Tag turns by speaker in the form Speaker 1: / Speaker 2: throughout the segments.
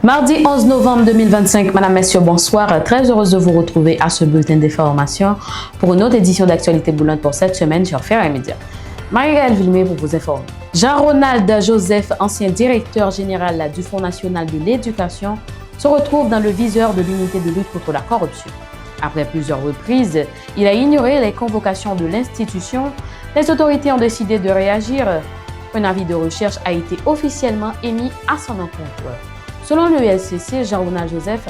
Speaker 1: Mardi 11 novembre 2025, Madame, Messieurs, bonsoir. Très heureuse de vous retrouver à ce bulletin d'information pour une autre édition d'actualité boulante pour cette semaine sur Fair Media. Marie-Gaëlle Villemé pour vous informer. Jean-Ronald Joseph, ancien directeur général du Fonds national de l'éducation, se retrouve dans le viseur de l'unité de lutte contre la corruption. Après plusieurs reprises, il a ignoré les convocations de l'institution. Les autorités ont décidé de réagir. Un avis de recherche a été officiellement émis à son encontre. Selon le LCC, Jean-Ronald Joseph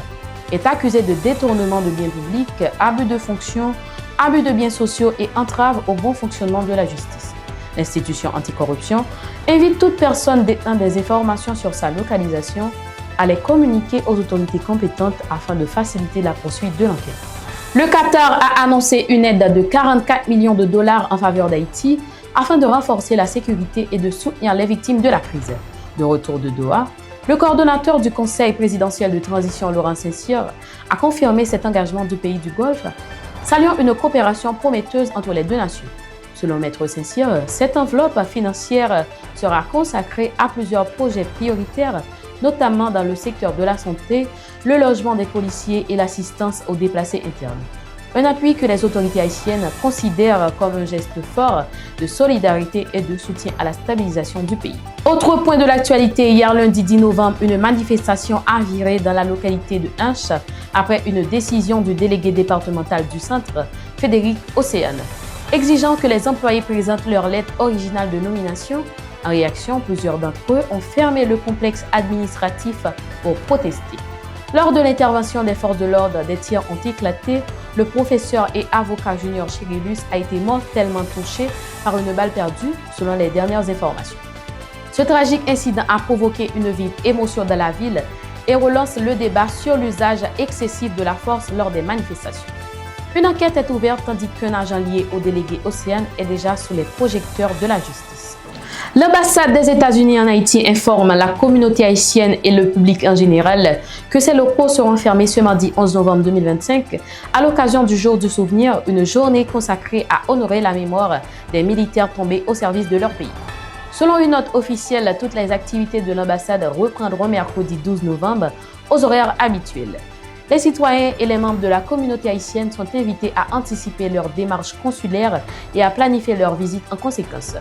Speaker 1: est accusé de détournement de biens publics, abus de fonction, abus de biens sociaux et entrave au bon fonctionnement de la justice. L'institution anticorruption invite toute personne détenant des informations sur sa localisation à les communiquer aux autorités compétentes afin de faciliter la poursuite de l'enquête. Le Qatar a annoncé une aide de 44 millions de dollars en faveur d'Haïti afin de renforcer la sécurité et de soutenir les victimes de la crise. De retour de Doha, le coordonnateur du Conseil présidentiel de transition, Laurent Saint-Cyr, a confirmé cet engagement du pays du Golfe, saluant une coopération prometteuse entre les deux nations. Selon Maître Saint-Cyr, cette enveloppe financière sera consacrée à plusieurs projets prioritaires, notamment dans le secteur de la santé, le logement des policiers et l'assistance aux déplacés internes. Un appui que les autorités haïtiennes considèrent comme un geste fort de solidarité et de soutien à la stabilisation du pays. Autre point de l'actualité, hier lundi 10 novembre, une manifestation a viré dans la localité de Hinche après une décision du délégué départemental du centre, Frédéric Océane, exigeant que les employés présentent leur lettre originale de nomination. En réaction, plusieurs d'entre eux ont fermé le complexe administratif pour protester. Lors de l'intervention des forces de l'ordre, des tirs ont éclaté. Le professeur et avocat Junior Chirilus a été mortellement touché par une balle perdue, selon les dernières informations. Ce tragique incident a provoqué une vive émotion dans la ville et relance le débat sur l'usage excessif de la force lors des manifestations. Une enquête est ouverte tandis qu'un agent lié au délégué Océane est déjà sous les projecteurs de la justice. L'ambassade des États-Unis en Haïti informe la communauté haïtienne et le public en général que ses locaux seront fermés ce mardi 11 novembre 2025 à l'occasion du Jour du Souvenir, une journée consacrée à honorer la mémoire des militaires tombés au service de leur pays. Selon une note officielle, toutes les activités de l'ambassade reprendront mercredi 12 novembre aux horaires habituels. Les citoyens et les membres de la communauté haïtienne sont invités à anticiper leurs démarches consulaires et à planifier leur visite en conséquence.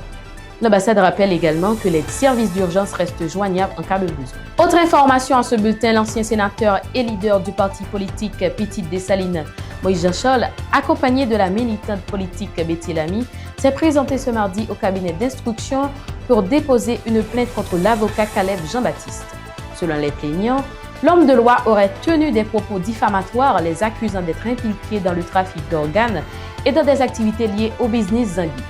Speaker 1: L'ambassade rappelle également que les services d'urgence restent joignables en cas de besoin. Autre information à ce bulletin, l'ancien sénateur et leader du parti politique Petite Dessalines, Moïse Jean-Charles, accompagné de la militante politique Betty Lamy, s'est présenté ce mardi au cabinet d'instruction pour déposer une plainte contre l'avocat Caleb Jean-Baptiste. Selon les plaignants, l'homme de loi aurait tenu des propos diffamatoires les accusant d'être impliqués dans le trafic d'organes et dans des activités liées au business Zangui.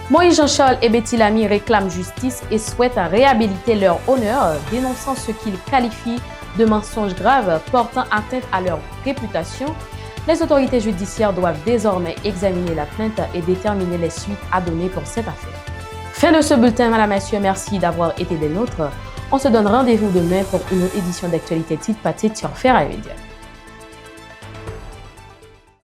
Speaker 1: Moïse Jean-Charles et Betty Lamy réclament justice et souhaitent réhabiliter leur honneur, dénonçant ce qu'ils qualifient de mensonges graves portant atteinte à leur réputation. Les autorités judiciaires doivent désormais examiner la plainte et déterminer les suites à donner pour cette affaire. Fin de ce bulletin, Madame, Messieurs, merci d'avoir été des nôtres. On se donne rendez-vous demain pour une autre édition d'actualité titre par titre sur Fair Media.